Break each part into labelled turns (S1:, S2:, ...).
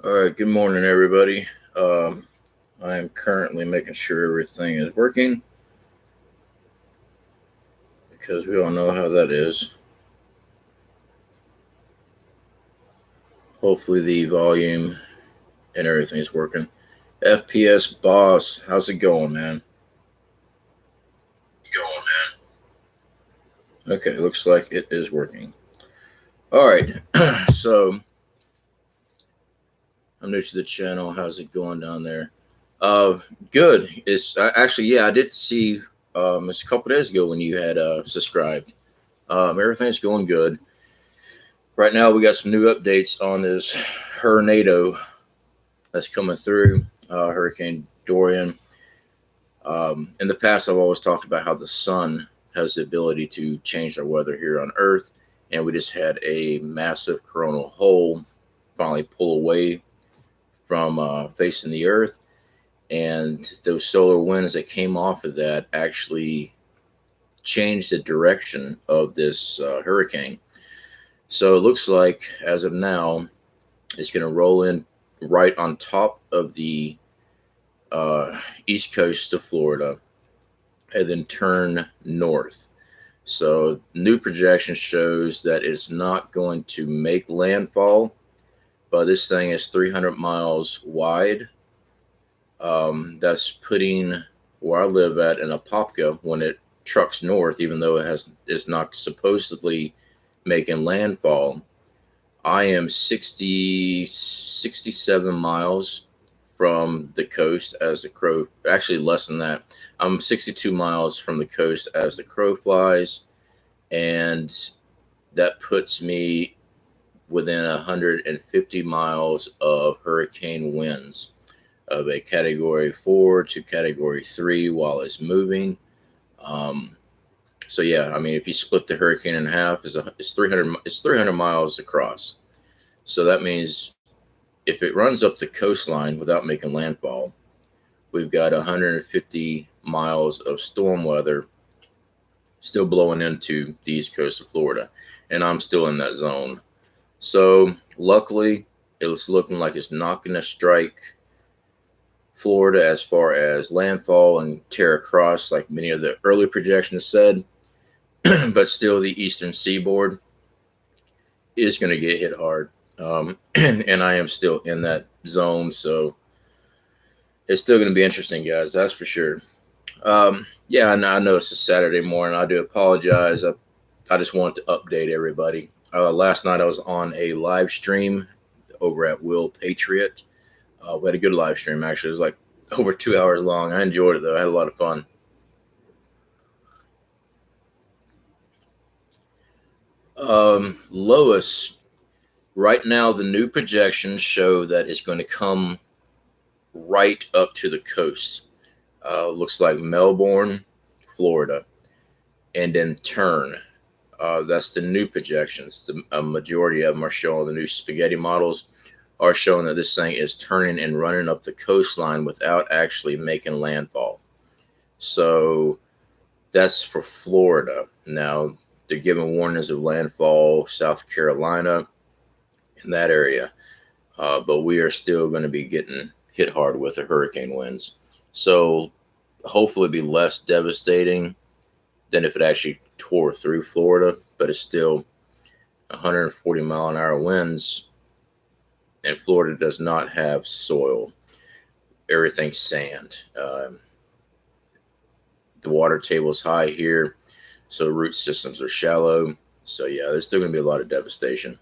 S1: All right, good morning, everybody. Um, I am currently making sure everything is working because we all know how that is. Hopefully, the volume and everything is working. FPS boss, how's it going, man? Okay, looks like it is working. All right, so I'm new to the channel. How's it going down there? Uh, Good. It's actually, yeah, I did see it's a couple days ago when you had subscribed. Everything's going good. Right now, we got some new updates on this tornado that's coming through, Hurricane Dorian. In the past, I've always talked about how the sun has the ability to change the weather here on Earth, and we just had a massive coronal hole finally pull away from facing the Earth, and those solar winds that came off of that actually changed the direction of this hurricane. So it looks like, as of now, it's going to roll in right on top of the uh, east coast of Florida and then turn north. So new projection shows that it's not going to make landfall, but this thing is 300 miles wide. That's putting where I live at in Apopka when it trucks north, even though it's not supposedly making landfall. I am 67 miles from the coast as the crow, actually less than that. I'm 62 miles from the coast as the crow flies, and that puts me within 150 miles of hurricane winds of a category 4 to category 3 while it's moving. Um, so yeah, I mean, if you split the hurricane in half, it's 300 miles across. So that means if it runs up the coastline without making landfall, we've got 150 miles of storm weather still blowing into the east coast of Florida, and I'm still in that zone. So luckily, it's looking like it's not going to strike Florida as far as landfall and tear across, like many of the early projections said. But still, the eastern seaboard is going to get hit hard, and I am still in that zone, so it's still going to be interesting, guys. That's for sure. Yeah, I know it's a Saturday morning. I do apologize. I just wanted to update everybody. Last night I was on a live stream over at Will Patriot. We had a good live stream, actually. It was like over 2 hours long. I enjoyed it, though. I had a lot of fun. Lois, right now the new projections show that it's going to come right up to the coast. Looks like Melbourne, Florida, and then turn. That's the new projections. The a majority of them are showing, the new spaghetti models are showing that this thing is turning and running up the coastline without actually making landfall. So that's for Florida. Now they're giving warnings of landfall, South Carolina, in that area. But we are still going to be getting hit hard with the hurricane winds. So hopefully be less devastating than if it actually tore through Florida, but it's still 140-mile-an-hour winds, and Florida does not have soil. Everything's sand. The water table is high here, so root systems are shallow. So yeah, there's still going to be a lot of devastation.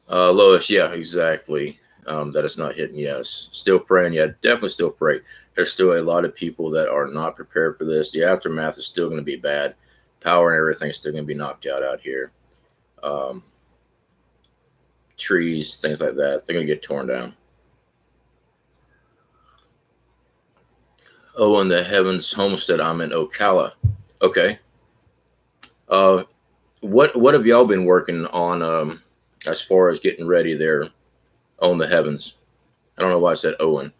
S1: Lois, yeah, exactly. That it's not hitting. Yes, still praying. Yeah, definitely still pray. There's still a lot of people that are not prepared for this. The aftermath is still going to be bad. Power and everything is still going to be knocked out here. Um, Trees, things like that, they're going to get torn down. Oh, and the Heavens Homestead, I'm in Ocala. Okay. Uh, what have y'all been working on as far as getting ready there on the Heavens? I don't know why I said Owen.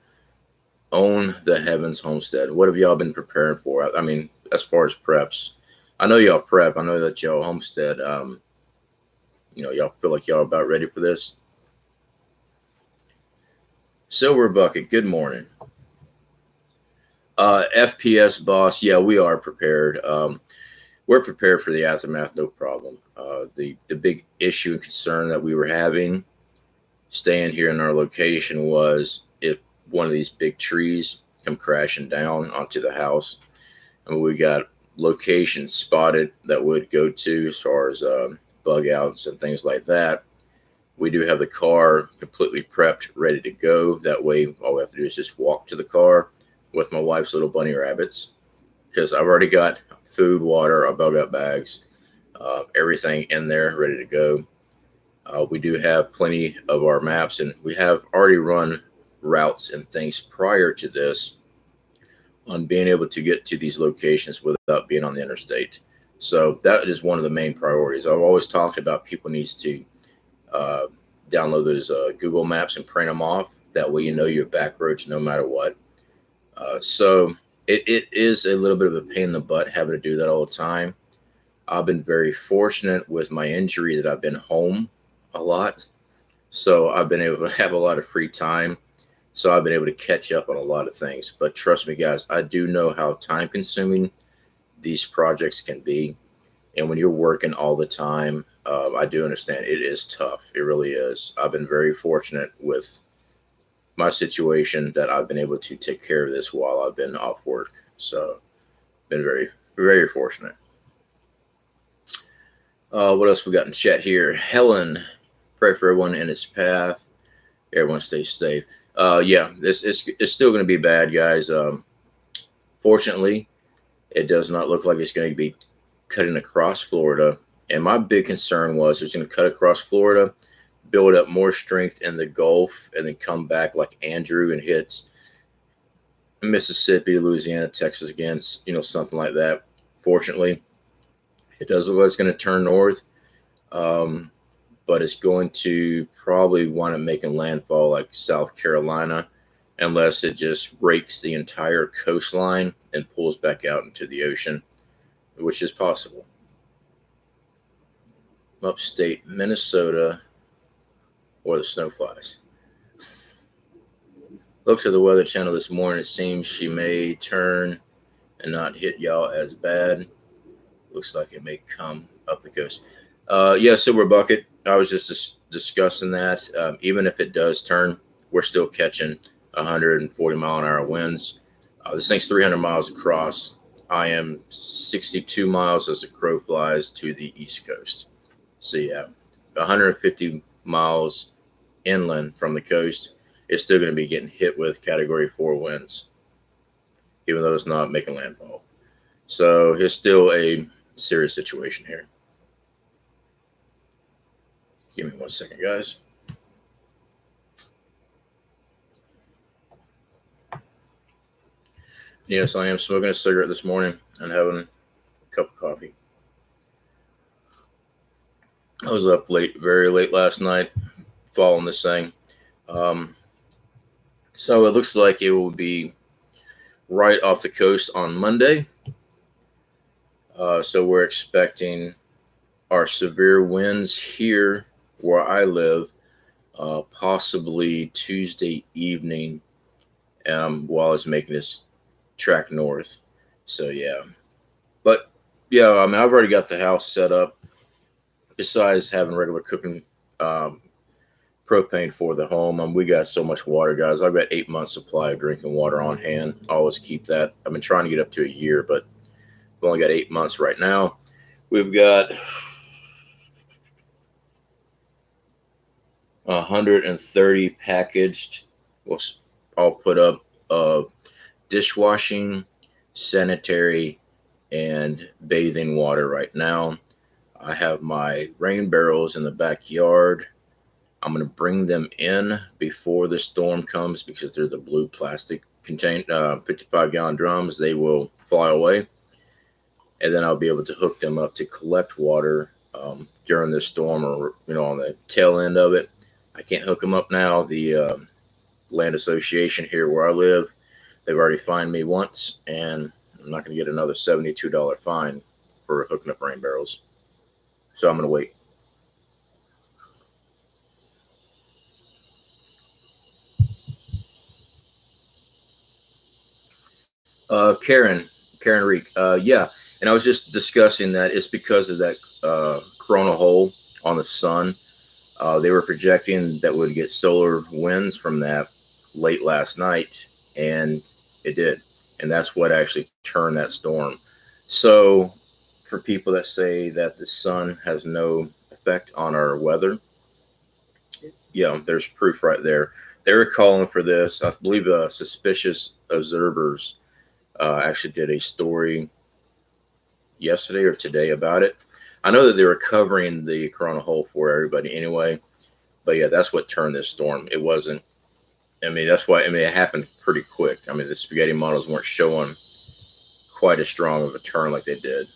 S1: Own the Heavens Homestead. What have y'all been preparing for? I mean, as far as preps, I know y'all prep. I know that y'all homestead. Y'all feel like y'all about ready for this. Silver Bucket, good morning. FPS boss, yeah, we are prepared. We're prepared for the aftermath, no problem. The big issue and concern that we were having staying here in our location was if one of these big trees come crashing down onto the house, and we got locations spotted that would go to as far as bug outs and things like that. We do have the car completely prepped, ready to go. That way, all we have to do is just walk to the car with my wife's little bunny rabbits because I've already got food, water, I've got bags, everything in there ready to go. We do have plenty of our maps, and we have already run routes and things prior to this on being able to get to these locations without being on the interstate. So that is one of the main priorities. I've always talked about people needs to uh, download those Google Maps and print them off. That way you know your back roads no matter what. So it is a little bit of a pain in the butt having to do that all the time. I've been very fortunate with my injury that I've been home a lot. So I've been able to have a lot of free time. So I've been able to catch up on a lot of things. But trust me, guys, I do know how time consuming these projects can be. And when you're working all the time, I do understand it is tough. It really is. I've been very fortunate with my situation that I've been able to take care of this while I've been off work. So, been very, very fortunate. What else we got in chat here? Helen, pray for everyone in its path. Everyone stay safe. Yeah, this it's still going to be bad, guys. Fortunately, it does not look like it's going to be cutting across Florida. And my big concern was it's going to cut across Florida, build up more strength in the Gulf, and then come back like Andrew and hit Mississippi, Louisiana, Texas again, something like that. Fortunately, it does look like it's going to turn north, um, but it's going to probably wind up making landfall like South Carolina, unless it just rakes the entire coastline and pulls back out into the ocean, which is possible. Upstate Minnesota or the snowflies. Looked at the Weather Channel this morning. It seems she may turn and not hit y'all as bad. Looks like it may come up the coast. Yeah, Silver Bucket. I was just discussing that. Even if it does turn, we're still catching 140-mile-an-hour winds. This thing's 300 miles across. I am 62 miles as the crow flies to the east coast. So yeah, 150 miles inland from the coast. It's still going to be getting hit with Category 4 winds, even though it's not making landfall. So it's still a serious situation here. Give me 1 second, guys. Yes, I am smoking a cigarette this morning and having a cup of coffee. I was up late, very late last night, following this thing. Um, so it looks like it will be right off the coast on Monday. So we're expecting our severe winds here where I live, possibly Tuesday evening, while it's making this track north. So yeah, but yeah, I mean I've already got the house set up. Besides having regular cooking um, propane for the home, we got so much water, guys. I've got 8 months supply of drinking water on hand. I always keep that. I've been trying to get up to a year, but we've only got 8 months right now. We've got 130 packaged. We'll all put up dishwashing, sanitary, and bathing water right now. I have my rain barrels in the backyard. I'm going to bring them in before the storm comes because they're the blue plastic contained 55-gallon drums. They will fly away. And then I'll be able to hook them up to collect water during the storm or, on the tail end of it. I can't hook them up now. The land association here where I live, they've already fined me once, and I'm not going to get another $72 fine for hooking up rain barrels. So I'm going to wait. Karen Reek. Yeah, and I was just discussing that it's because of that corona hole on the sun. They were projecting that would get solar winds from that late last night, and it did, and that's what actually turned that storm. So, for people that say that the sun has no effect on our weather, yeah, there's proof right there. They were calling for this. I believe suspicious observers actually did a story yesterday or today about it. I know that they were covering the corona hole for everybody anyway, but yeah, that's what turned this storm. It wasn't. I mean, that's why. I mean, it happened pretty quick. I mean, the spaghetti models weren't showing quite as strong of a turn like they did.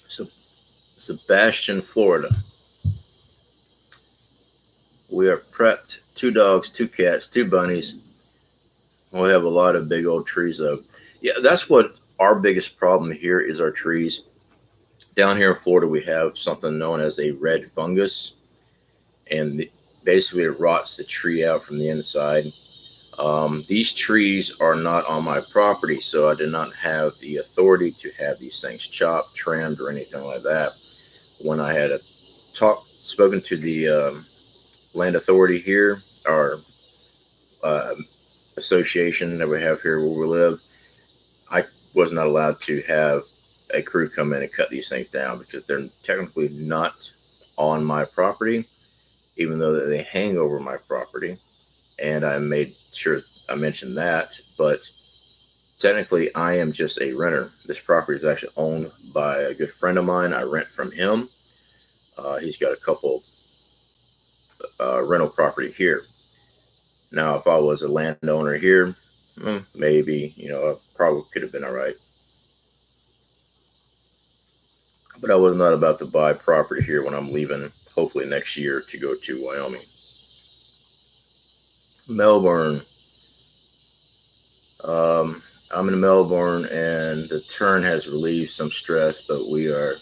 S1: So, Sebastian, Florida. We are prepped. 2 dogs, 2 cats, 2 bunnies. We have a lot of big old trees though. Yeah, that's what our biggest problem here is our trees. Down here in Florida, we have something known as a red fungus, and basically it rots the tree out from the inside. These trees are not on my property, so I did not have the authority to have these things chopped, trimmed, or anything like that. When I had spoken to the land authority here, our uh, association that we have here where we live, I was not allowed to have a crew come in and cut these things down because they're technically not on my property, even though they hang over my property. And I made sure I mentioned that. But technically, I am just a renter. This property is actually owned by a good friend of mine. I rent from him. He's got a couple rental property here. Now, if I was a landowner here, maybe I probably could have been all right. But I was not about to buy property here when I'm leaving, hopefully next year, to go to Wyoming. Melbourne. I'm in Melbourne, and the turn has relieved some stress, but we are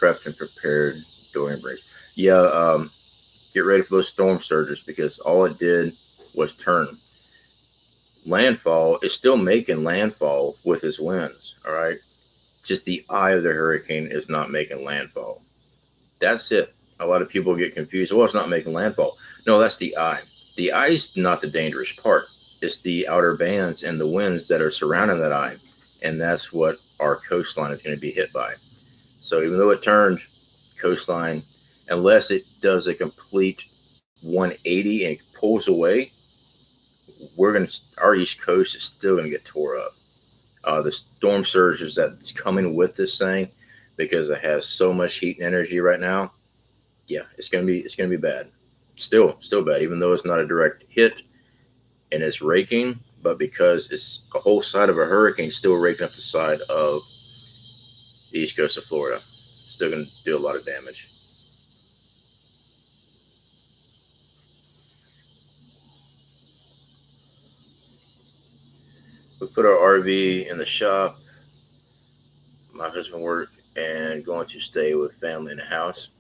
S1: prepped and prepared. Dorian brings. Yeah, get ready for those storm surges because all it did was turn. Landfall is still making landfall with its winds. All right, just the eye of the hurricane is not making landfall. That's it. A lot of people get confused. Well, it's not making landfall. No, that's the eye. The eye is not the dangerous part. It's the outer bands and the winds that are surrounding that eye. And that's what our coastline is going to be hit by. So even though it turned coastline, unless it does a complete 180 and pulls away, our east coast is still going to get tore up. The storm surges that's coming with this thing, because it has so much heat and energy right now, yeah, it's gonna be bad. Still bad, even though it's not a direct hit and it's raking, but because it's a whole side of a hurricane still raking up the side of the east coast of Florida, it's still gonna do a lot of damage. We put our RV in the shop. My husband worked and going to stay with family in the house.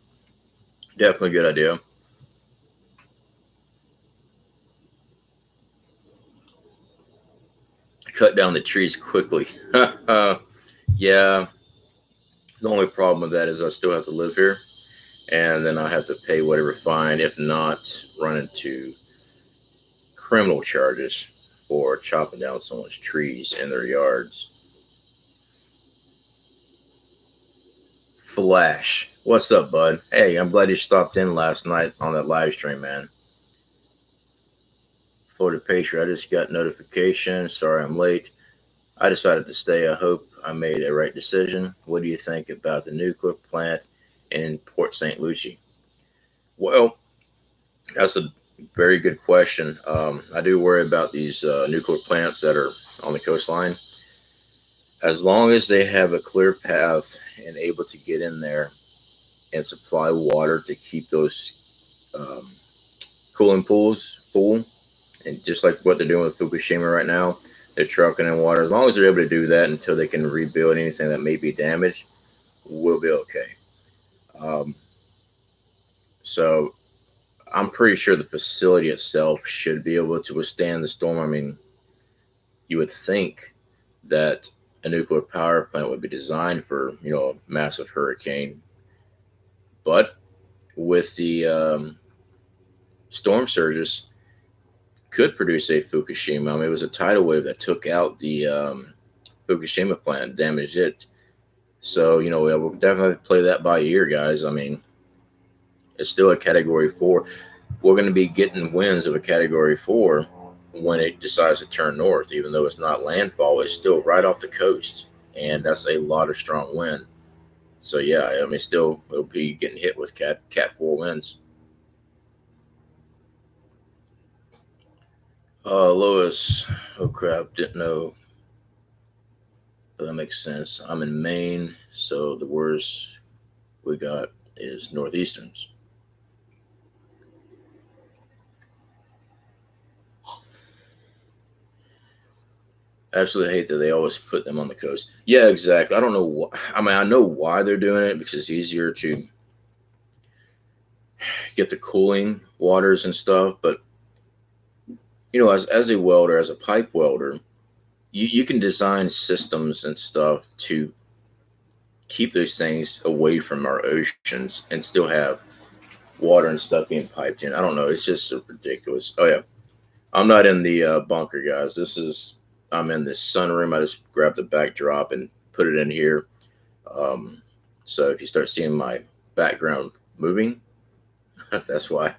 S1: Definitely a good idea. Cut down the trees quickly. Yeah, the only problem with that is I still have to live here, and then I have to pay whatever fine. If not, run into criminal charges for chopping down someone's trees in their yards. Flash, what's up, bud? Hey, I'm glad you stopped in last night on that live stream, man. Florida Patriot, I just got notification. Sorry I'm late. I decided to stay. I hope I made a right decision. What do you think about the nuclear plant in Port St. Lucie? Well, that's a very good question. I do worry about these nuclear plants that are on the coastline. As long as they have a clear path and able to get in there and supply water to keep those um, cooling pools full, and just like what they're doing with Fukushima right now, they're trucking in water. As long as they're able to do that until they can rebuild anything that may be damaged, we'll be okay. Um, so I'm pretty sure the facility itself should be able to withstand the storm. I mean, you would think that a nuclear power plant would be designed for, a massive hurricane, but with the storm surges, could produce a Fukushima. I mean, it was a tidal wave that took out the Fukushima plant, damaged it. So, we'll definitely play that by ear, guys. I mean, it's still a Category 4. We're going to be getting winds of a Category 4 when it decides to turn north, even though it's not landfall, it's still right off the coast. And that's a lot of strong wind. So, yeah, I mean, still, we'll be getting hit with Cat 4 winds. Lois, oh crap, didn't know. But that makes sense. I'm in Maine, so the worst we got is northeasterns. I absolutely hate that they always put them on the coast. Yeah, exactly. I don't know why. I mean, I know why they're doing it because it's easier to get the cooling waters and stuff. But as a welder, as a pipe welder, you can design systems and stuff to keep those things away from our oceans and still have water and stuff being piped in. I don't know. It's just so ridiculous. Oh yeah, I'm not in the bunker, guys. I'm in this sunroom. I just grabbed the backdrop and put it in here. Um, so if you start seeing my background moving, that's why.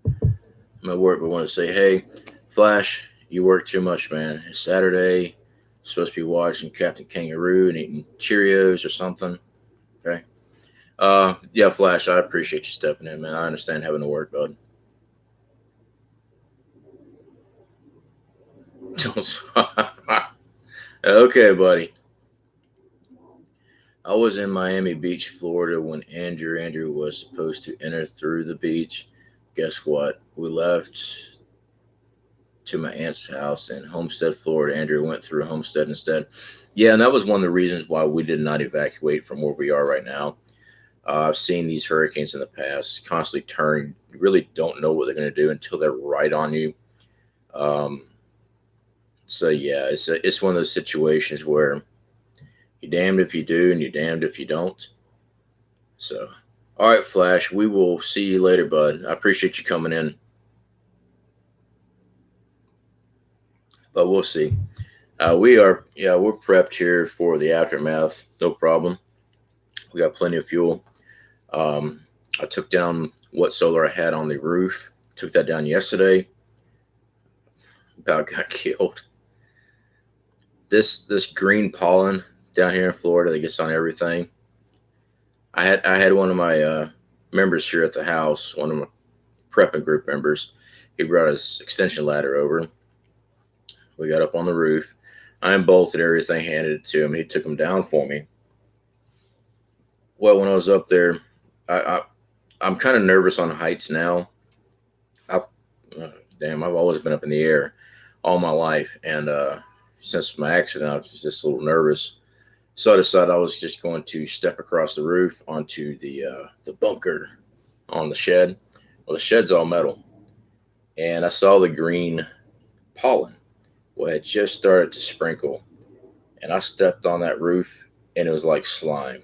S1: I'm at work, but want to say, hey, Flash, you work too much, man. It's Saturday. You're supposed to be watching Captain Kangaroo and eating Cheerios or something. Okay. Yeah, Flash, I appreciate you stepping in, man. I understand having to work, bud. Don't. Okay, buddy. I was in Miami Beach, Florida when Andrew was supposed to enter through the beach. Guess what? We left to my aunt's house in Homestead, Florida. Andrew went through Homestead instead. Yeah, and that was one of the reasons why we did not evacuate from where we are right now. I've seen these hurricanes in the past constantly turn. You really don't know what they're going to do until they're right on you. Um, so yeah, it's one of those situations where you're damned if you do and you're damned if you don't. So, all right, Flash, we will see you later, bud. I appreciate you coming in, but we'll see. We're prepped here for the aftermath. No problem. We got plenty of fuel. Um, I took down what solar I had on the roof. Took that down yesterday. About got killed. This green pollen down here in Florida that gets on everything. I had one of my members here at the house, one of my prepping group members. He brought his extension ladder over. We got up on the roof. I unbolted everything, handed it to him. He took them down for me. Well, when I was up there, I I'm kind of nervous on heights now. I've I've always been up in the air all my life, and since my accident, I was just a little nervous. So I decided I was just going to step across the roof onto the bunker on the shed. Well, the shed's all metal, and I saw the green pollen. Well, it just started to sprinkle, and I stepped on that roof, and it was like slime.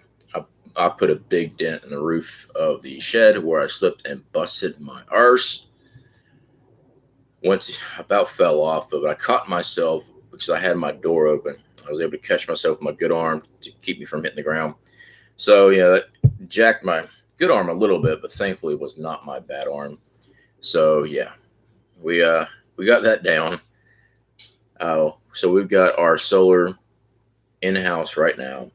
S1: I put a big dent in the roof of the shed where I slipped and busted my arse. Once about fell off, but I caught myself because I had my door open. I was able to catch myself with my good arm to keep me from hitting the ground. So that jacked my good arm a little bit, but thankfully it was not my bad arm. So yeah, we got that down. So we've got our solar in house right now.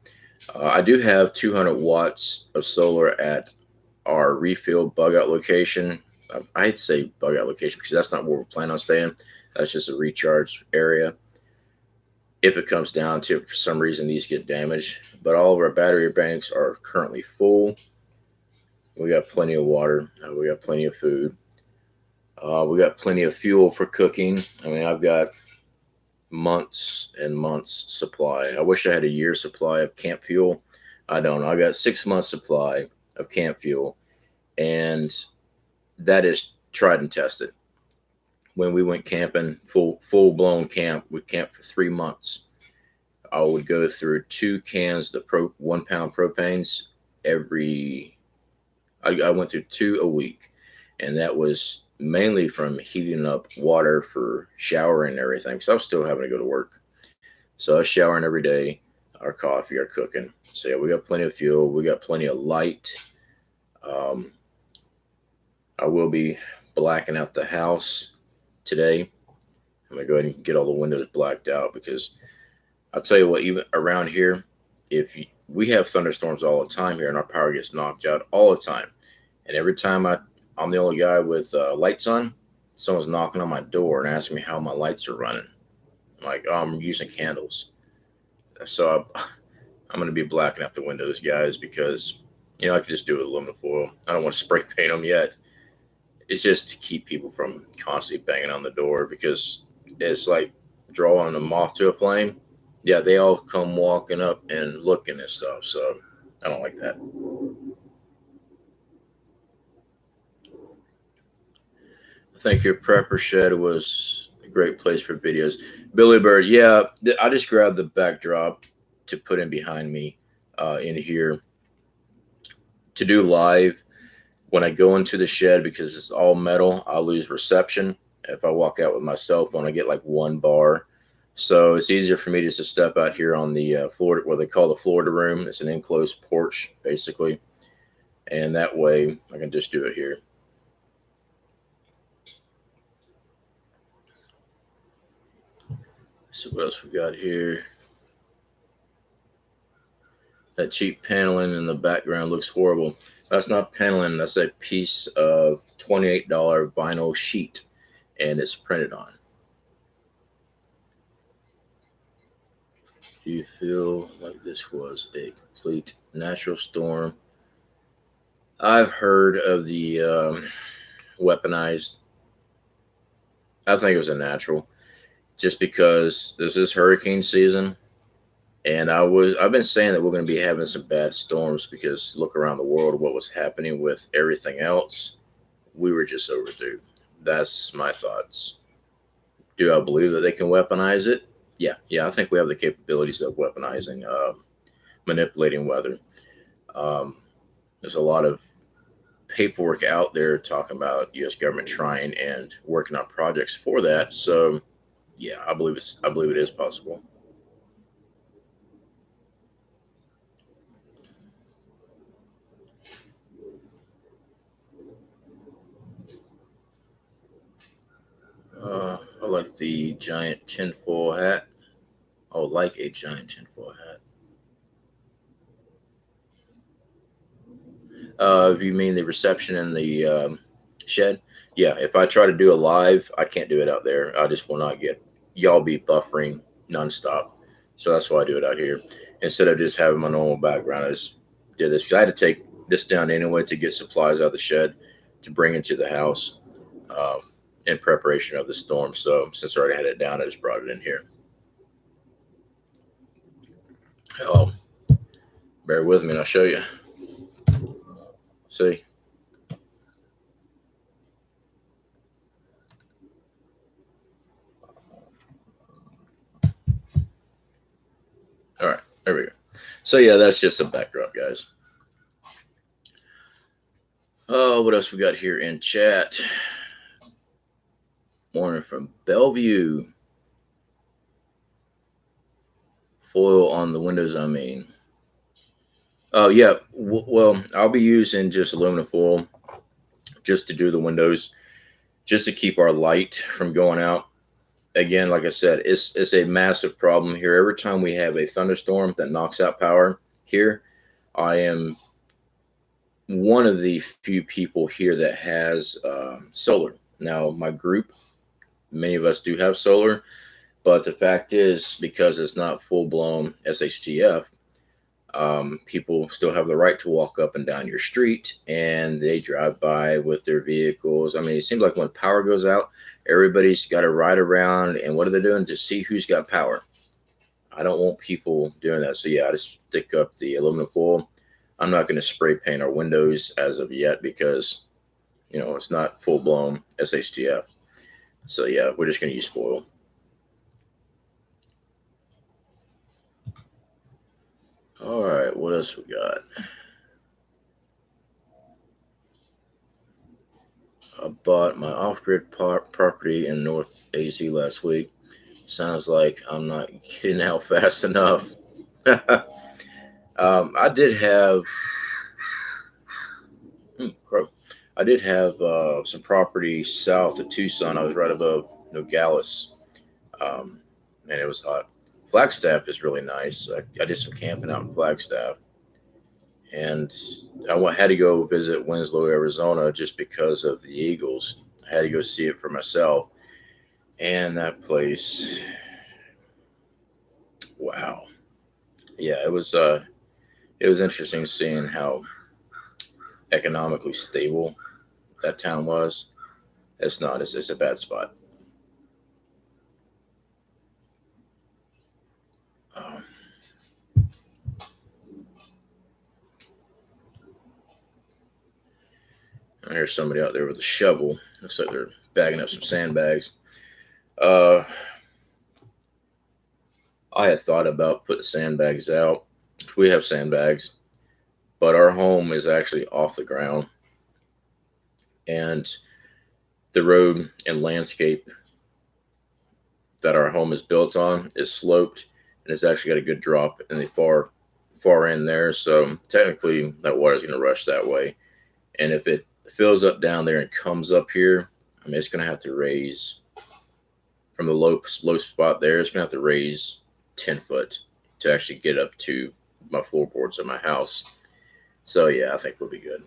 S1: I do have 200 watts of solar at our refill bug out location. I'd say bug out location because that's not where we're planning on staying. That's just a recharge area. If it comes down to it, for some reason these get damaged, but all of our battery banks are currently full. We got plenty of water. We got plenty of food. We got plenty of fuel for cooking. I mean, I've got months and months supply. I wish I had a year's supply of camp fuel. I don't know. I got 6 months supply of camp fuel, and that is tried and tested. When we went camping, full blown camp, we camped for 3 months. I would go through 2 cans, the 1 pound propanes every. I went through two a week, and that was mainly from heating up water for showering and everything. Because I was still having to go to work, so I was showering every day. Our coffee, our cooking. So yeah, we got plenty of fuel. We got plenty of light. Um, I will be blacking out the house today. I'm gonna go ahead and get all the windows blacked out because I'll tell you what, even around here, we have thunderstorms all the time here, and our power gets knocked out all the time. And every time I'm the only guy with lights on, someone's knocking on my door and asking me how my lights are running. I'm like, oh, I'm using candles. So I'm going to be blacking out the windows, guys, because I could just do it with aluminum foil. I don't want to spray paint them yet. It's just to keep people from constantly banging on the door because it's like drawing a moth to a flame. Yeah, they all come walking up and looking and stuff. So I don't like that. I think your prepper shed was a great place for videos. Billy Bird, yeah, I just grabbed the backdrop to put in behind me in here to do live. When I go into the shed, because it's all metal, I'll lose reception. If I walk out with my cell phone, I get like one bar. So it's easier for me just to step out here on the floor, what they call the Florida room. It's an enclosed porch, basically. And that way I can just do it here. So what else we got here? That cheap paneling in the background looks horrible. That's not paneling. That's a piece of $28 vinyl sheet, and it's printed on. Do you feel like this was a complete natural storm? I've heard of the weaponized. I think it was a natural, just because this is hurricane season, and I've been saying that we're going to be having some bad storms because look around the world what was happening with everything else. We were just overdue. That's my thoughts. Do I believe that they can weaponize it? Yeah. I think we have the capabilities of weaponizing, manipulating weather. Um, there's a lot of paperwork out there talking about U.S. government trying and working on projects for that. So yeah, I believe it is possible. I like the giant tinfoil hat. Oh, like a giant tinfoil hat. If you mean the reception in the shed, yeah. If I try to do a live, I can't do it out there. I just will not get. Y'all be buffering nonstop. So that's why I do it out here instead of just having my normal background. I just did this because I had to take this down anyway to get supplies out of the shed to bring into the house uh, in preparation of the storm. So since I already had it down, I just brought it in here. Oh, bear with me and I'll show you. See? All right, there we go. So yeah, that's just a backdrop, guys. Oh, what else we got here in chat? Morning from Bellevue. Foil on the windows, I mean. Oh, yeah. Well, I'll be using just aluminum foil just to do the windows, just to keep our light from going out. Again, like I said, it's a massive problem here. Every time we have a thunderstorm that knocks out power here, I am one of the few people here that has solar. Now, my group, many of us do have solar, but the fact is, because it's not full blown SHTF, people still have the right to walk up and down your street and they drive by with their vehicles. I mean, it seems like when power goes out, everybody's got to ride around and what are they doing to see who's got power? I don't want people doing that. So, yeah, I just stick up the aluminum foil. I'm not going to spray paint our windows as of yet because It's not full blown SHTF. So yeah, we're just gonna use foil. All right, what else we got? I bought my off-grid property in North AZ last week. Sounds like I'm not getting out fast enough. I did have, crow. I did have some property south of Tucson. I was right above Nogales, um, and it was hot. Flagstaff is really nice. I did some camping out in Flagstaff, and had to go visit Winslow, Arizona, just because of the Eagles. I had to go see it for myself, and that place, wow, yeah, it was interesting seeing how economically stable that town was. It's not. It's a bad spot. Um, I hear somebody out there with a shovel. Looks like they're bagging up some sandbags. Uh, I had thought about putting sandbags out. We have sandbags, but our home is actually off the ground, and the road and landscape that our home is built on is sloped, and it's actually got a good drop in the far end there. So technically, that water is going to rush that way. And if it fills up down there and comes up here, I mean, it's going to have to raise from the low spot there. It's going to have to raise 10 foot to actually get up to my floorboards of my house. So yeah, I think we'll be good.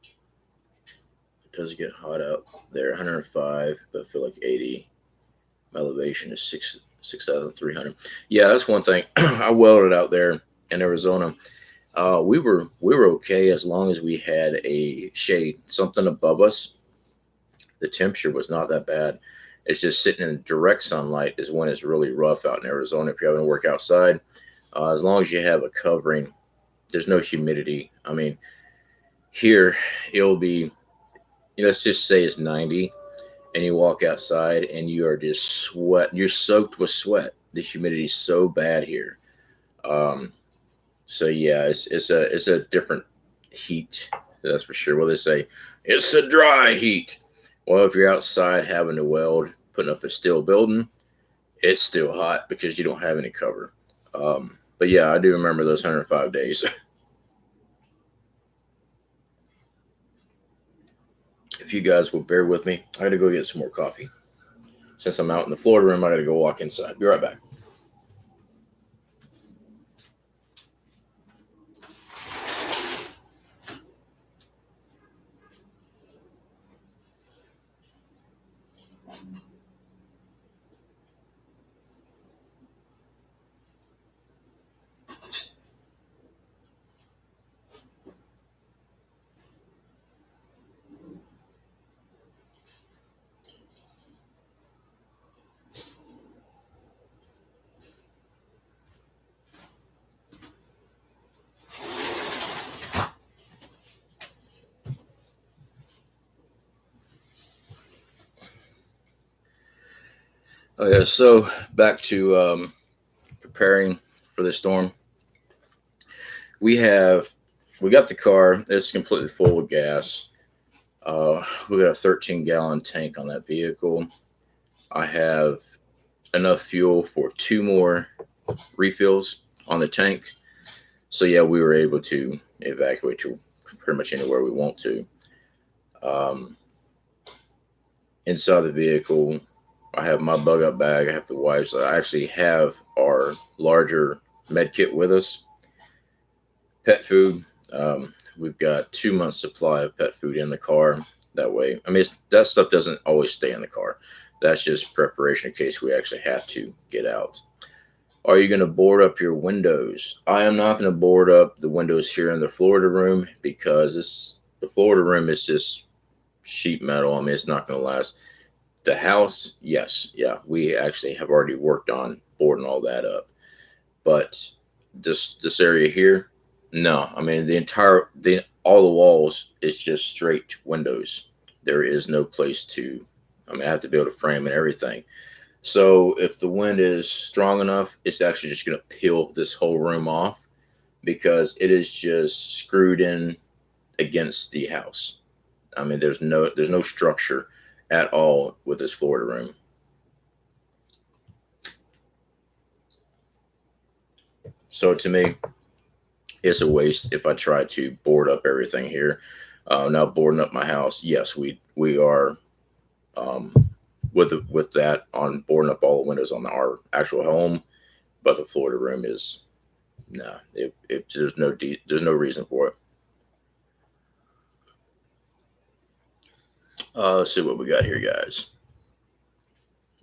S1: It does get hot out there, 105, but I feel like 80. My elevation is 6,300. Yeah, that's one thing. I welded out there in Arizona. We were okay as long as we had a shade, something above us. The temperature was not that bad. It's just sitting in direct sunlight is when it's really rough out in Arizona. If you're having to work outside, as long as you have a covering, there's no humidity. I mean, here it'll be, let's just say it's 90, and you walk outside and you are just sweat. You're soaked with sweat. The humidity's so bad here. Um, so yeah, it's a different heat. That's for sure. Well, they say it's a dry heat. Well, if you're outside having to weld, putting up a steel building, it's still hot because you don't have any cover. But yeah, I do remember those 105 days. If you guys will bear with me, I gotta go get some more coffee. Since I'm out in the Florida room, I gotta go walk inside. Be right back. Okay, so back to preparing for the storm. We have we got the car. It's completely full of gas. We got a 13-gallon tank on that vehicle. I have enough fuel for two more refills on the tank. So yeah, we were able to evacuate to pretty much anywhere we want to. Um, Inside the vehicle, I have my bug up bag. I have the wipes. I actually have our larger med kit with us. Pet food. We've got 2 months supply of pet food in the car. That way, I mean, that stuff doesn't always stay in the car. That's just preparation in case we actually have to get out. Are you going to board up your windows? I am not going to board up the windows here in the Florida room because the Florida room is just sheet metal. I mean, it's not going to last. The house, yes, yeah, we actually have already worked on boarding all that up. But this area here, no. I mean, all the walls is just straight windows. There is no place to, I mean, I have to be able to frame and everything. So if the wind is strong enough, it's actually just going to peel this whole room off because it is just screwed in against the house. I mean, there's no structure at all with this Florida room. So to me, it's a waste if I try to board up everything here. Now boarding up my house, yes, we are um, with that on boarding up all the windows on our actual home, but the Florida room is nah. It there's no reason for it. Let's see what we got here, guys.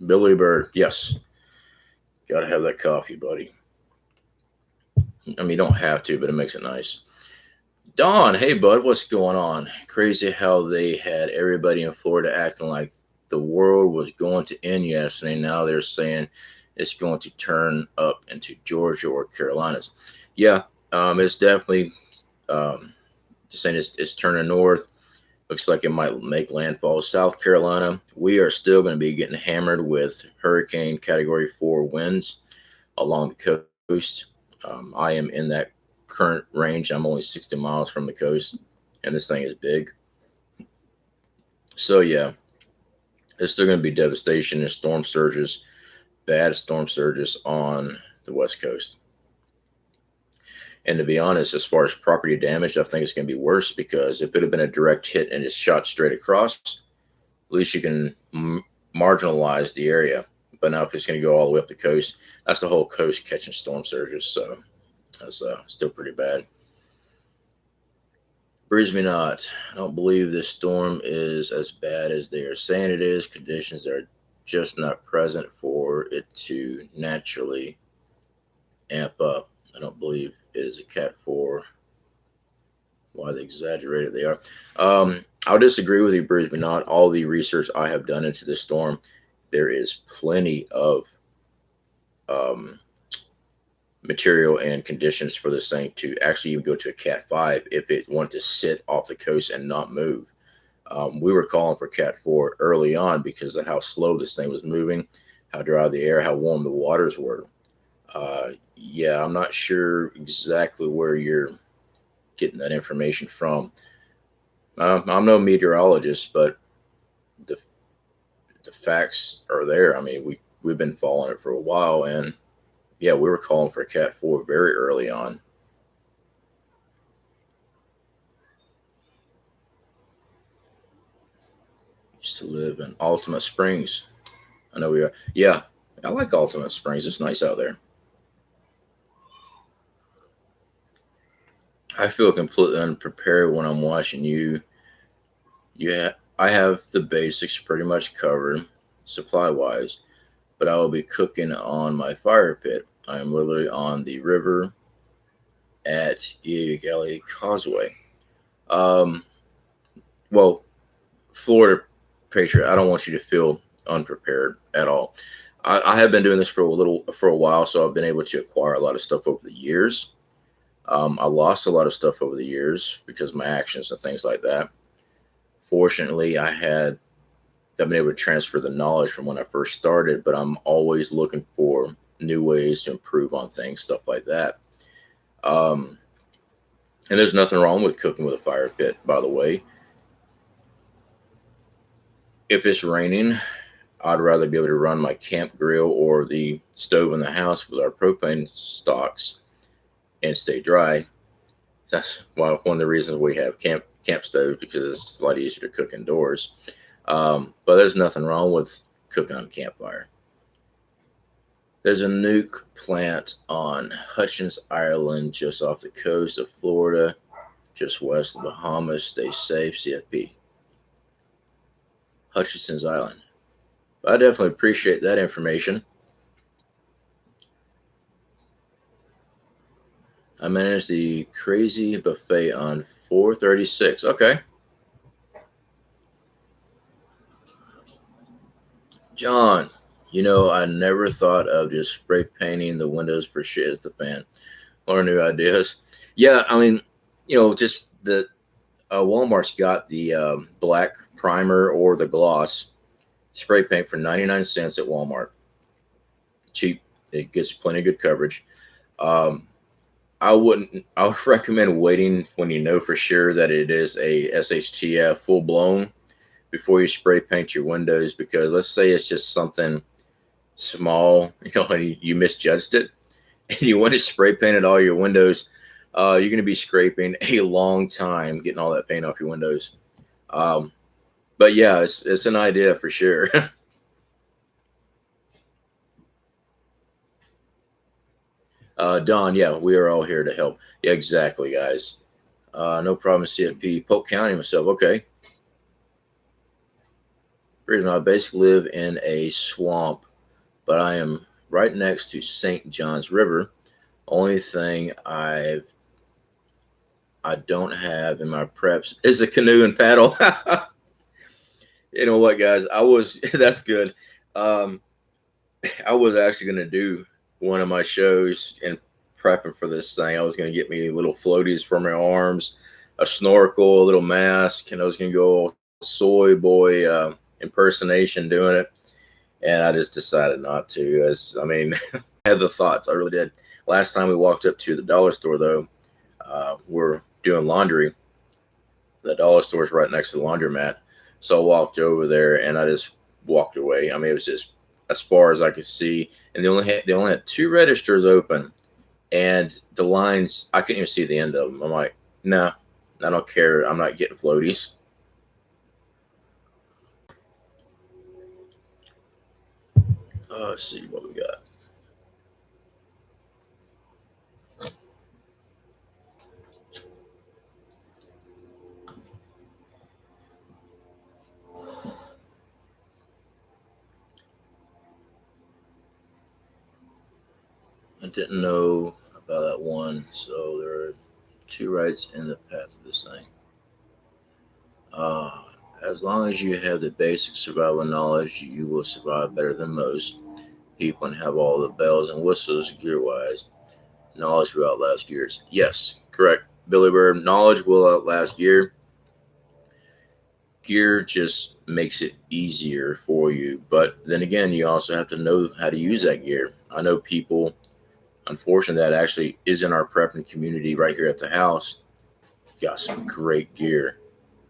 S1: Billy Bird, yes, gotta have that coffee, buddy. I mean, you don't have to, but it makes it nice. Don, hey bud, what's going on? Crazy how they had everybody in Florida acting like the world was going to end yesterday. Now they're saying it's going to turn up into Georgia or Carolinas. Yeah, it's definitely um, saying it's turning north. Looks like it might make landfall. South Carolina, we are still going to be getting hammered with hurricane category 4 winds along the coast. I am in that current range. I'm only 60 miles from the coast, and this thing is big. So, yeah, there's still going to be devastation and storm surges, bad storm surges on the West Coast. And to be honest, as far as property damage, I think it's going to be worse because if it had been a direct hit and it's shot straight across, at least you can marginalize the area. But now if it's going to go all the way up the coast, that's the whole coast catching storm surges. So that's still pretty bad. Breeze me not. I don't believe this storm is as bad as they are saying it is. Conditions are just not present for it to naturally amp up. I don't believe it is a Cat 4. Why they exaggerated they are. I'll disagree with you, Breeze me not. All the research I have done into this storm, there is plenty of um, material and conditions for this thing to actually even go to a Cat 5 if it wanted to sit off the coast and not move. We were calling for Cat 4 early on because of how slow this thing was moving, how dry the air, how warm the waters were. Yeah, I'm not sure exactly where you're getting that information from. I'm no meteorologist, but the the facts are there. I mean, we've been following it for a while, and yeah, we were calling for Cat 4 very early on. Used to live in Ultimate Springs. I know we are. Yeah, I like Ultimate Springs. It's nice out there. I feel completely unprepared when I'm watching you. I have the basics pretty much covered, supply wise, but I will be cooking on my fire pit. I am literally on the river at Evacuation Causeway. Um, well, Florida Patriot, I don't want you to feel unprepared at all. I have been doing this for a while, so I've been able to acquire a lot of stuff over the years. I lost a lot of stuff over the years because of my actions and things like that. Fortunately, I've been able to transfer the knowledge from when I first started, but I'm always looking for new ways to improve on things, stuff like that. Um, and there's nothing wrong with cooking with a fire pit, by the way. If it's raining, I'd rather be able to run my camp grill or the stove in the house with our propane stocks and stay dry. That's one of the reasons we have camp stove because it's a lot easier to cook indoors. But there's nothing wrong with cooking on a campfire. There's a nuke plant on Hutchins Island just off the coast of Florida, just west of the Bahamas. Stay safe, CFP. Hutchinson's Island. I definitely appreciate that information. I managed the crazy buffet on 436. Okay. John, I never thought of just spray painting the windows for shit as the fan. Learn new ideas. Yeah, I mean, just Walmart's got the black primer or the gloss spray paint for 99 cents at Walmart. Cheap. It gets plenty of good coverage. Um, I wouldn't. I would recommend waiting when you know for sure that it is a SHTF full blown before you spray paint your windows. Because let's say it's just something small, and you misjudged it, and you want to spray painted all your windows. You're going to be scraping a long time getting all that paint off your windows. Um, but yeah, it's an idea for sure. Don, yeah, we are all here to help. Yeah, exactly, guys. No problem, CFP. Polk County myself. Okay. Reason I basically live in a swamp, but I am right next to St. John's River. Only thing I don't have in my preps is a canoe and paddle. You know what, guys? I was that's good. Um, I was actually going to do one of my shows and prepping for this thing. I was going to get me little floaties for my arms, a snorkel, a little mask, and I was going to go soy boy impersonation doing it. And I just decided not to. As I mean, I had the thoughts. I really did. Last time we walked up to the dollar store, though, we're doing laundry. The dollar store is right next to the laundromat. So I walked over there and I just walked away. I mean, it was just as far as I could see, and they only had two registers open, and the lines I couldn't even see the end of them. I'm like, nah, I don't care. I'm not getting floaties. Let's see what we got. I didn't know about that one, so there are two rights in the path of this thing. Uh, as long as you have the basic survival knowledge, you will survive better than most people and have all the bells and whistles gear wise. Knowledge will outlast years. Yes, correct. Billy Bird, knowledge will outlast gear. Gear just makes it easier for you. But then again, you also have to know how to use that gear. I know people, unfortunately, that actually is in our prepping community right here at the house. Got some great gear.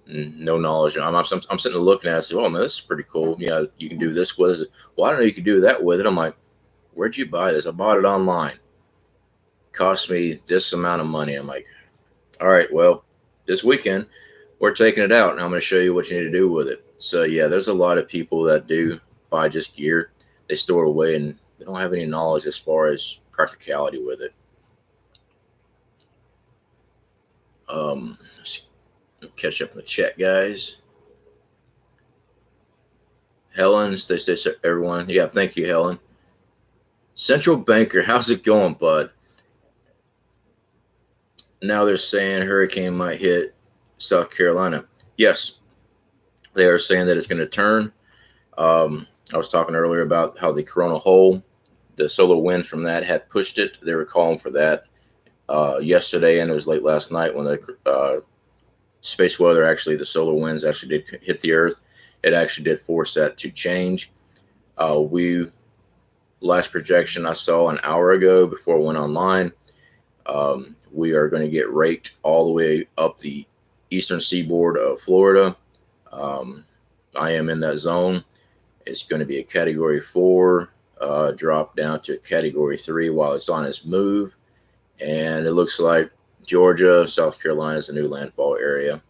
S1: No knowledge. I'm sitting there looking at it and say, oh man, this is pretty cool. Yeah, you can do this with it. Well, I don't know you can do that with it. I'm like, where'd you buy this? I bought it online. Cost me this amount of money. I'm like, all right, well, this weekend we're taking it out and I'm going to show you what you need to do with it. So yeah, there's a lot of people that do buy just gear. They store it away and they don't have any knowledge as far as practicality with it. Let's catch up in the chat, guys. Helen, stay safe, everyone. Yeah, thank you, Helen. Central Banker, how's it going, bud? Now they're saying hurricane might hit South Carolina. Yes, they are saying that it's going to turn. I was talking earlier about how the coronal hole, the solar wind from that had pushed it. They were calling for that yesterday, and it was late last night when the space weather, actually the solar winds actually did hit the Earth. It actually did force that to change. We last projection I saw an hour ago before it went online. We are going to get raked all the way up the eastern seaboard of Florida. I am in that zone. It's going to be a Category 4, drop down to a Category 3 while it's on its move. And it looks like Georgia, South Carolina is a new landfall area.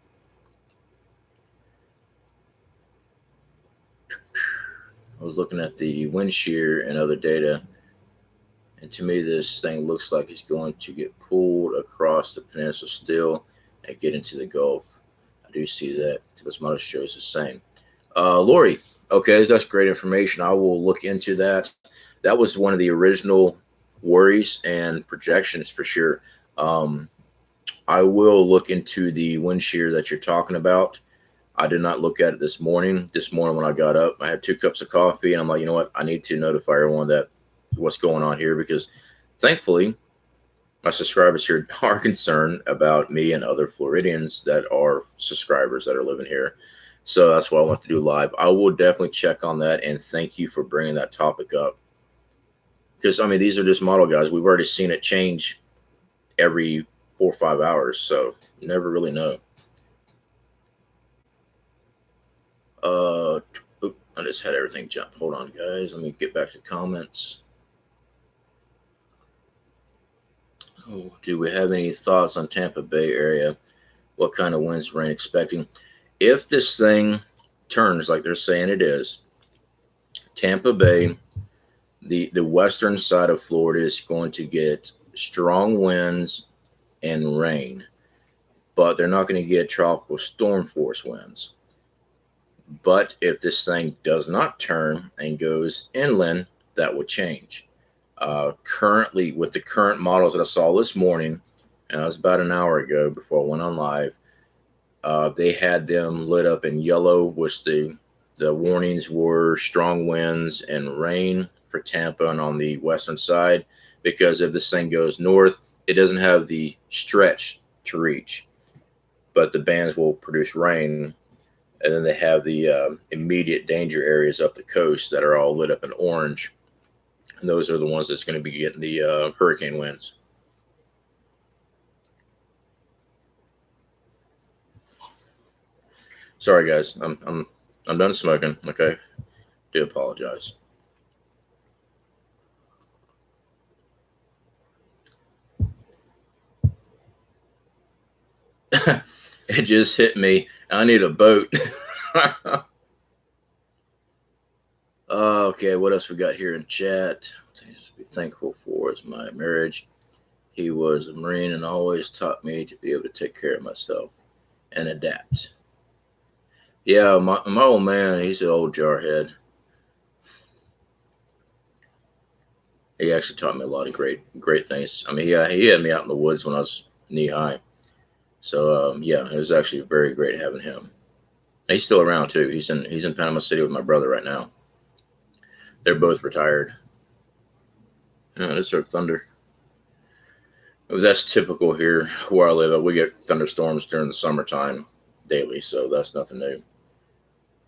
S1: I was looking at the wind shear and other data, and to me, this thing looks like it's going to get pulled across the peninsula still and get into the Gulf. I do see that. This model shows the same. Lori, okay, that's great information. I will look into that. That was one of the original worries and projections for sure. I will look into the wind shear that you're talking about. I did not look at it this morning. This morning when I got up, I had 2 cups of coffee, and I'm like, you know what? I need to notify everyone that what's going on here because thankfully my subscribers here are concerned about me and other Floridians that are subscribers that are living here. So that's why I want to do live. I will definitely check on that, and thank you for bringing that topic up. Because I mean, these are just model guys. We've already seen it change every 4 or 5 hours, so you never really know. Uh, I just had everything jump. Hold on, guys. Let me get back to comments. Oh, do we have any thoughts on Tampa Bay area? What kind of winds, rain expecting? If this thing turns like they're saying it is, Tampa Bay, the western side of Florida is going to get strong winds and rain, but they're not going to get tropical storm force winds. But if this thing does not turn and goes inland, that will change. Currently, with the current models that I saw this morning, and that was about an hour ago before I went on live, they had them lit up in yellow, which the warnings were strong winds and rain for Tampa and on the western side. Because if this thing goes north, it doesn't have the stretch to reach, but the bands will produce rain. And then they have the immediate danger areas up the coast that are all lit up in orange. And those are the ones that's going to be getting the hurricane winds. Sorry, guys. I'm done smoking. Okay, do apologize. It just hit me. I need a boat. Okay, what else we got here in chat? Things to be thankful for is my marriage. He was a Marine and always taught me to be able to take care of myself and adapt. Yeah, my old man, he's an old jarhead. He actually taught me a lot of great things. I mean, yeah, he had me out in the woods when I was knee high. So yeah, it was actually very great having him. He's still around too. He's in Panama City with my brother right now. They're both retired. This is thunder. That's typical here where I live. We get thunderstorms during the summertime daily, so that's nothing new.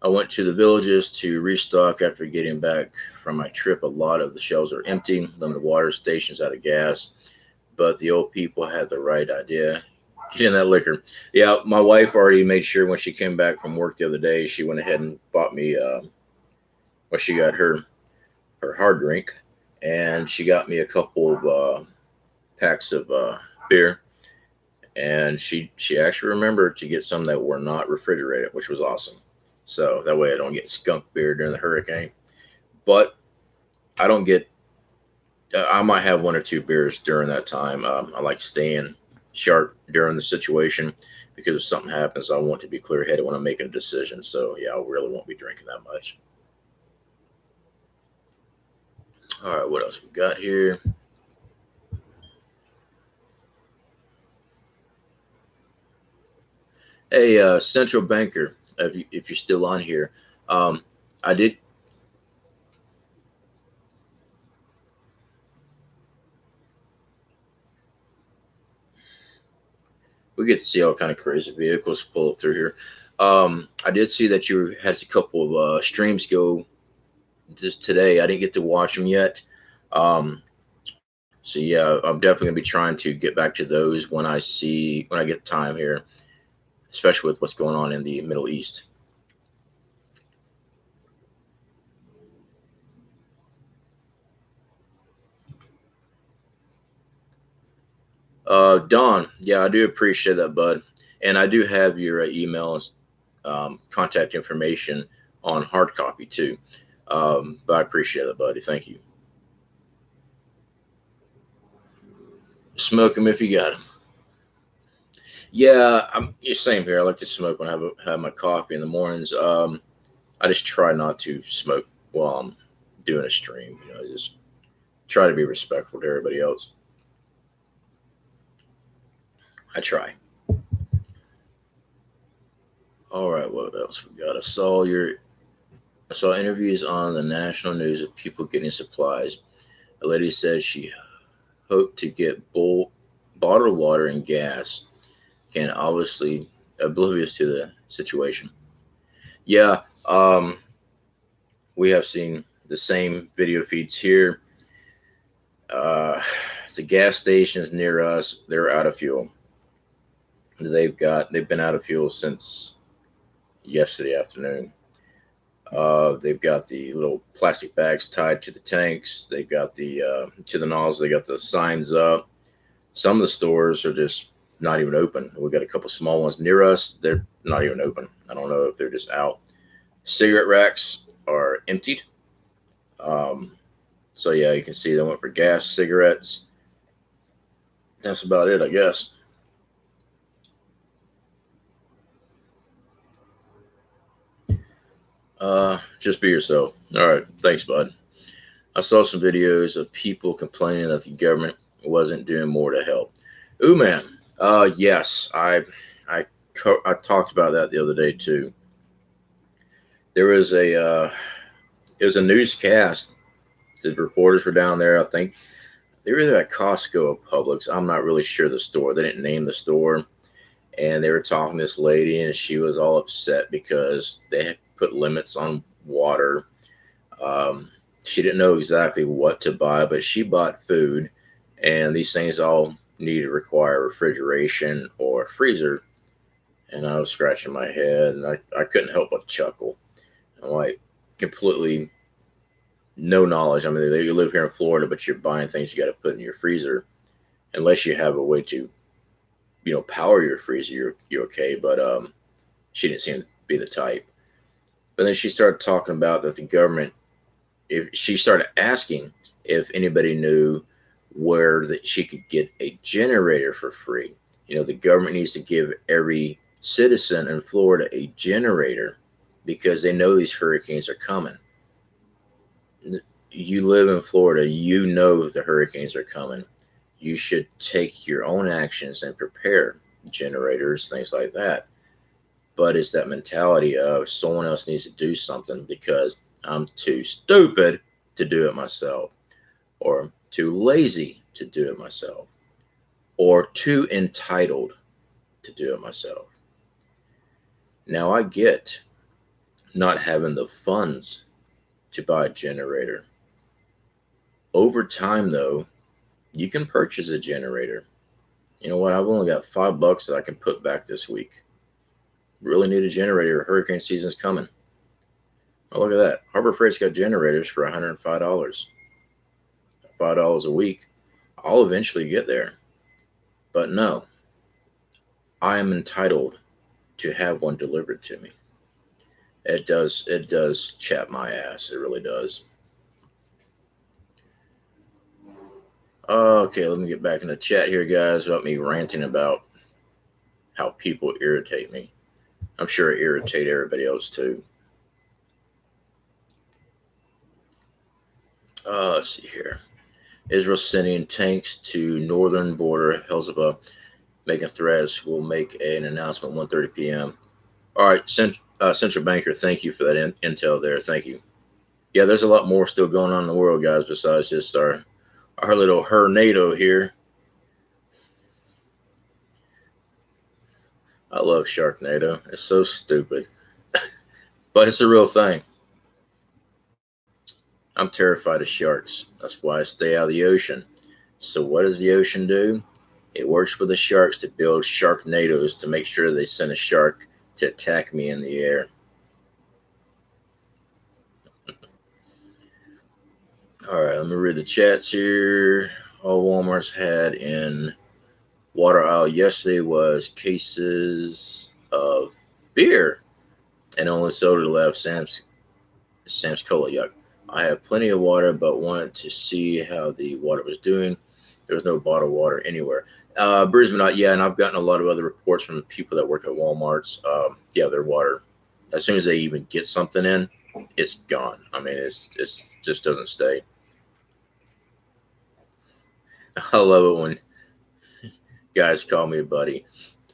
S1: I went to the villages to restock after getting back from my trip. A lot of the shelves are empty, limited water stations out of gas, but the old people had the right idea. Get in that liquor. Yeah, my wife already made sure when she came back from work the other day, she went ahead and bought me, she got her hard drink, and she got me a couple of packs of beer, and she actually remembered to get some that were not refrigerated, which was awesome. So that way I don't get skunk beer during the hurricane. But I don't get. I might have one or two beers during that time. I like staying sharp during the situation because if something happens, I want to be clear headed when I'm making a decision. So yeah, I really won't be drinking that much. All right, what else we got here? Hey, central banker, if you're still on here, I did. We get to see all kind of crazy vehicles pull up through here. I did see that you had a couple of streams go just today. I didn't get to watch them yet. So yeah, I'm definitely gonna be trying to get back to those when I get time here, especially with what's going on in the Middle East. Don, yeah, I do appreciate that, bud, and I do have your emails, contact information on hard copy too. But I appreciate that, buddy. Thank you. Smoke them if you got them. Yeah, I'm same here. I like to smoke when I have my coffee in the mornings. I just try not to smoke while I'm doing a stream. I just try to be respectful to everybody else. I try. All right, what else we got? I saw interviews on the national news of people getting supplies. A lady said she hoped to get bottled water and gas can obviously oblivious to the situation. Yeah, we have seen the same video feeds here. Uh, the gas stations near us, they're out of fuel. They've been out of fuel since yesterday afternoon. They've got the little plastic bags tied to the tanks. They've got the to the nozzles. They got the signs up. Some of the stores are just not even open. We got a couple small ones near us. They're not even open. I don't know if they're just out. Cigarette racks are emptied. Um, so yeah, you can see they went for gas, cigarettes. That's about it, I guess. Just be yourself. All right, thanks, bud. I saw some videos of people complaining that the government wasn't doing more to help. Ooh, man. Yes, I I talked about that the other day too. There was it was a newscast. The reporters were down there. I think they were either at Costco or Publix. I'm not really sure the store. They didn't name the store, and they were talking to this lady, and she was all upset because they had put limits on water. Um, she didn't know exactly what to buy, but she bought food, and these things all need to require refrigeration or freezer. And I was scratching my head, and I couldn't help but chuckle. I'm like, completely no knowledge. I mean, you live here in Florida, but you're buying things you got to put in your freezer. Unless you have a way to, power your freezer, you're okay. But she didn't seem to be the type. But then she started talking about that the government, if she started asking if anybody knew where that she could get a generator for free. The government needs to give every citizen in Florida a generator because they know these hurricanes are coming. You live in Florida, you know the hurricanes are coming. You should take your own actions and prepare generators, things like that. But it's that mentality of someone else needs to do something because I'm too stupid to do it myself, or too lazy to do it myself, or too entitled to do it myself. Now, I get not having the funds to buy a generator. Over time, though, you can purchase a generator. You know what? I've only got $5 that I can put back this week. Really need a generator. Hurricane season's coming. Oh, look at that. Harbor Freight's got generators for $105. $5 a week. I'll eventually get there. But no, I am entitled to have one delivered to me. It does chap my ass. It really does. Okay, let me get back in the chat here, guys, about me ranting about how people irritate me. I'm sure it irritate everybody else too. Let's see here. Israel sending tanks to northern border. Hezbollah making threats. Will make an announcement 1:30 p.m. All right, Central Banker, thank you for that intel there. Thank you. Yeah, there's a lot more still going on in the world, guys, besides just our little tornado here. I love Sharknado. It's so stupid, but it's a real thing. I'm terrified of sharks. That's why I stay out of the ocean. So what does the ocean do? It works with the sharks to build sharknadoes to make sure they send a shark to attack me in the air. All right, let me read the chats here. All Walmart's had in water aisle yesterday was cases of beer and only soda left. Sam's Cola, yuck. I have plenty of water, but wanted to see how the water was doing. There was no bottled water anywhere. Brisbane, yeah, and I've gotten a lot of other reports from people that work at Walmart's. Yeah, their water, as soon as they even get something in, it's gone. I mean, it's just doesn't stay. I love it when guys call me buddy.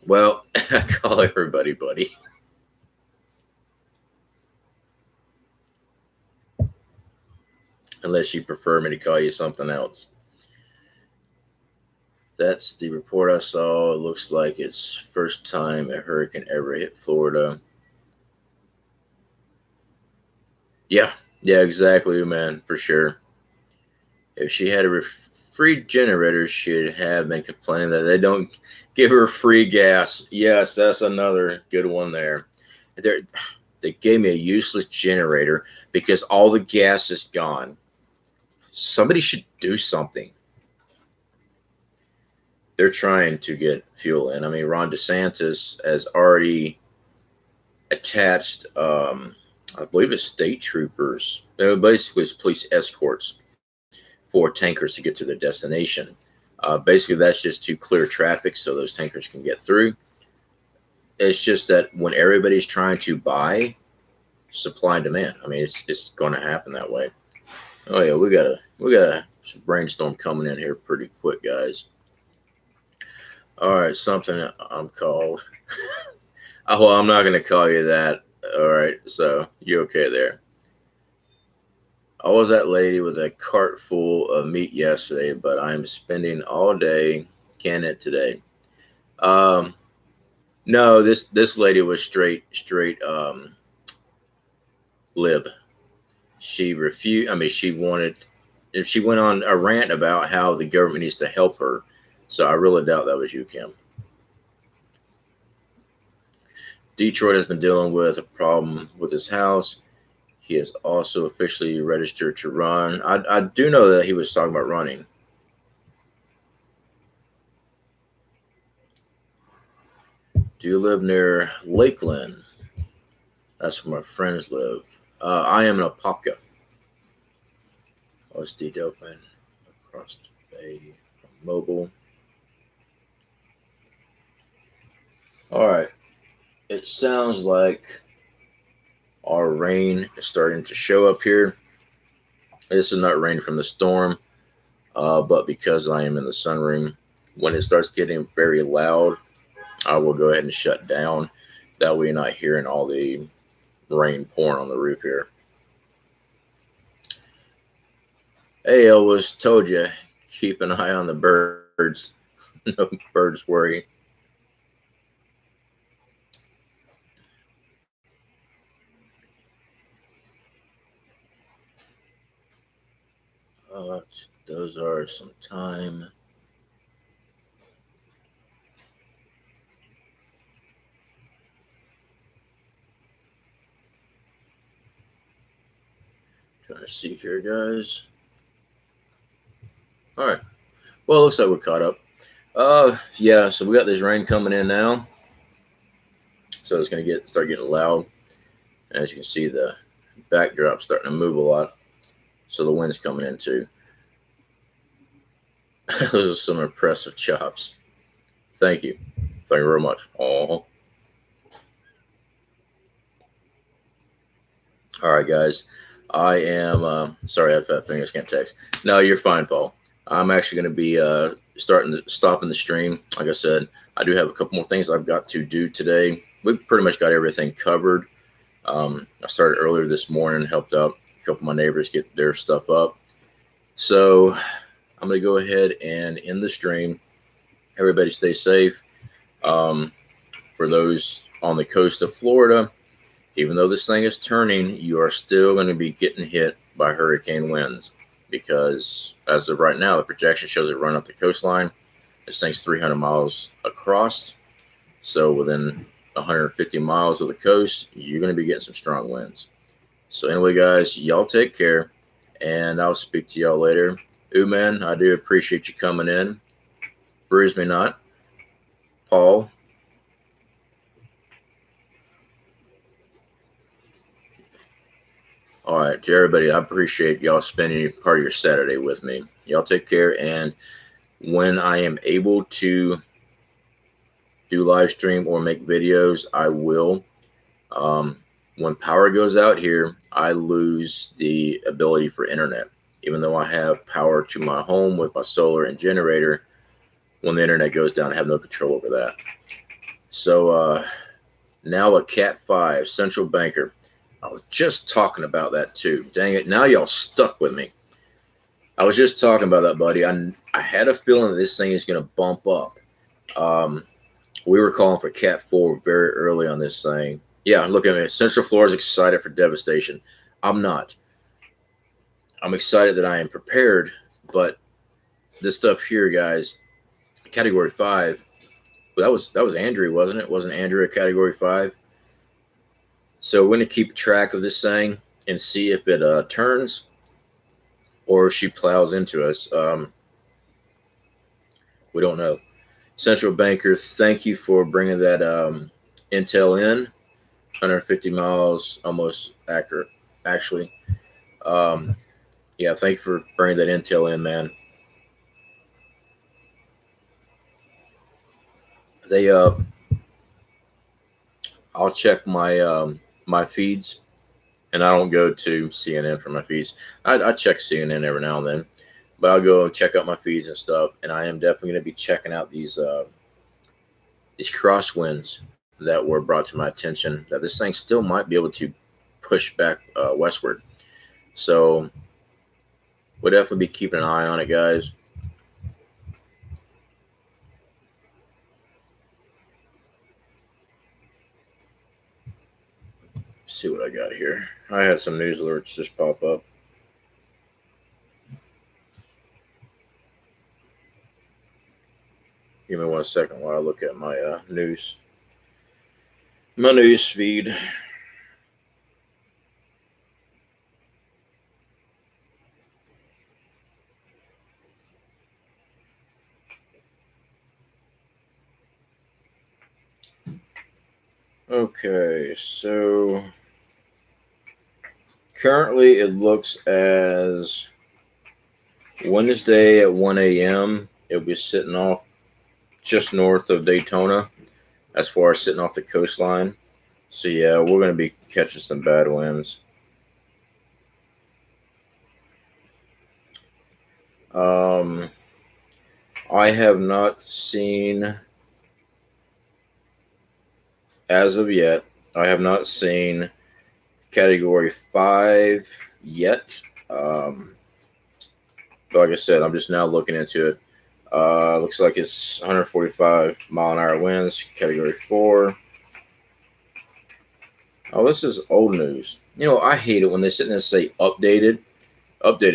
S1: Well, I call everybody buddy. Unless you prefer me to call you something else. That's the report I saw. It looks like it's first time a hurricane ever hit Florida. Yeah, yeah, exactly, man, for sure. If she had a free generator, she'd have been complaining that they don't give her free gas. Yes, that's another good one there. They're, they gave me a useless generator because all the gas is gone. Somebody should do something. They're trying to get fuel in. I mean, Ron DeSantis has already attached, I believe it's state troopers. Basically, it's police escorts for tankers to get to their destination. Basically, that's just to clear traffic so those tankers can get through. It's just that when everybody's trying to buy, supply and demand. I mean, it's going to happen that way. Oh yeah, we got a brainstorm coming in here pretty quick, guys. All right, something I'm called. Oh, well, I'm not going to call you that. All right, so you okay there? I was that lady with a cart full of meat yesterday, but I'm spending all day canning it today. Um, no, this lady was straight lib. She refused. I mean, she wanted. She went on a rant about how the government needs to help her. So I really doubt that was you, Kim. Detroit has been dealing with a problem with his house. He is also officially registered to run. I do know that he was talking about running. Do you live near Lakeland? That's where my friends live. I am in Apopka. OSD Open across the bay from Mobile. All right. It sounds like our rain is starting to show up here. This is not rain from the storm, but because I am in the sunroom, when it starts getting very loud, I will go ahead and shut down. That way, you're not hearing all the rain pouring on the roof here. Hey, Elvis, told you, keep an eye on the birds. No birds worry. Uh, those are some time. Trying to see here, guys. All right. Well, it looks like we're caught up. Yeah. So we got this rain coming in now. So it's gonna start getting loud. As you can see, the backdrop starting to move a lot. So the wind's coming in too. Those are some impressive chops. Thank you. Thank you very much. Oh. All right, guys. I am sorry, I have fat fingers, can't text. No, you're fine, Paul. I'm actually going to be stopping the stream. Like I said, I do have a couple more things I've got to do today. We've pretty much got everything covered. I started earlier this morning, helped out a couple of my neighbors get their stuff up. So I'm going to go ahead and end the stream. Everybody stay safe. For those on the coast of Florida, even though this thing is turning, you are still going to be getting hit by hurricane winds because as of right now, the projection shows it run up the coastline. This thing's 300 miles across. So within 150 miles of the coast, you're going to be getting some strong winds. So anyway, guys, y'all take care, and I'll speak to y'all later. Man, I do appreciate you coming in. Bruise me not. Paul. All right, to everybody, I appreciate y'all spending part of your Saturday with me. Y'all take care, and when I am able to do live stream or make videos, I will. When power goes out here, I lose the ability for internet. Even though I have power to my home with my solar and generator, when the internet goes down, I have no control over that. So now a Cat 5 central banker. I was just talking about that too. Dang it. Now y'all stuck with me. I was just talking about that, buddy. I had a feeling that this thing is going to bump up. Um, we were calling for Cat 4 very early on this thing. Yeah, look at me. Central Florida's excited for devastation. I'm not. I'm excited that I am prepared, but this stuff here, guys, Category 5. Well, that was Andrew, wasn't it? Wasn't Andrew a Category 5? So we're going to keep track of this thing and see if it turns or if she plows into us. We don't know. Central Banker, thank you for bringing that intel in. 150 miles, almost accurate, actually. Um, yeah, thank you for bringing that intel in, man. They, I'll check my feeds, and I don't go to CNN for my feeds. I check CNN every now and then, but I'll go and check out my feeds and stuff. And I am definitely going to be checking out these crosswinds that were brought to my attention. That this thing still might be able to push back westward. So we'll definitely be keeping an eye on it, guys. Let's see what I got here. I had some news alerts just pop up. Give me 1 second while I look at my news feed. Okay, so currently it looks as Wednesday at 1 a.m. It'll be sitting off just north of Daytona, as far as sitting off the coastline. So yeah, we're going to be catching some bad winds. I have not seen, as of yet, I have not seen Category 5 yet. But like I said, I'm just now looking into it. Looks like it's 145-mile-an-hour winds, Category 4. Oh, this is old news. You know, I hate it when they sit there and say updated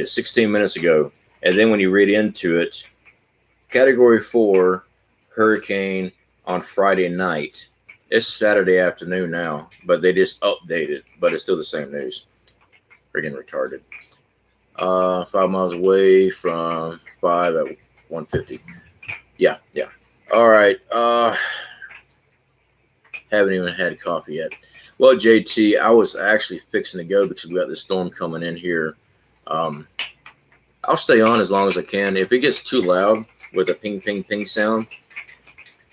S1: 16 minutes ago. And then when you read into it, Category 4 hurricane on Friday night. It's Saturday afternoon now, but they just updated, but it's still the same news. Freaking retarded. 5 miles away from 5 at 150. Yeah. All right. Haven't even had coffee yet. Well, JT, I was actually fixing to go because we got this storm coming in here. I'll stay on as long as I can. If it gets too loud with a ping, ping, ping sound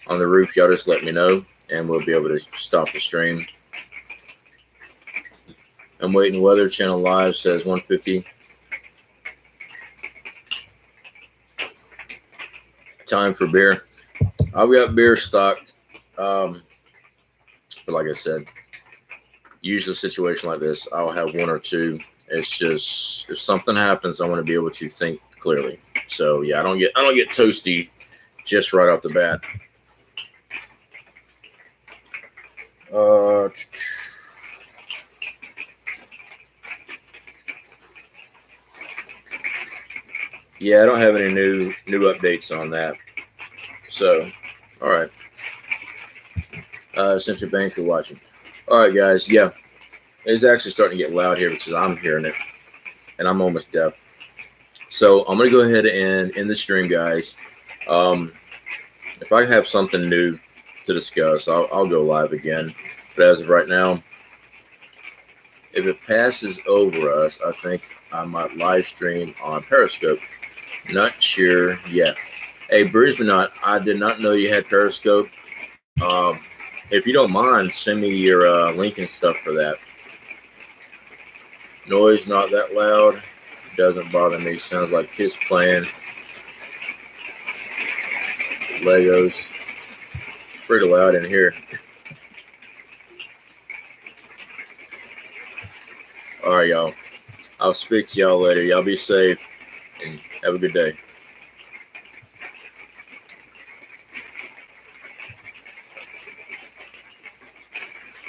S1: on the roof, y'all just let me know, and we'll be able to stop the stream. I'm waiting. Weather Channel Live says 150. Time for beer. I've got beer stocked. But like I said, usually a situation like this, I'll have one or two. It's just if something happens, I want to be able to think clearly. So yeah, I don't get toasty just right off the bat. Yeah, I don't have any new updates on that. So, all right. Central Bank, you're watching. All right, guys. Yeah, it's actually starting to get loud here because I'm hearing it, and I'm almost deaf. So I'm gonna go ahead and end the stream, guys. If I have something new to discuss, I'll go live again. But as of right now, if it passes over us, I think I might live stream on Periscope. Not sure yet. Hey, Brisbane, I did not know you had Periscope. If you don't mind, send me your link and stuff for that. Noise not that loud. Doesn't bother me. Sounds like kids playing Legos. Pretty loud in here. All right, y'all. I'll speak to y'all later. Y'all be safe. and have a good day.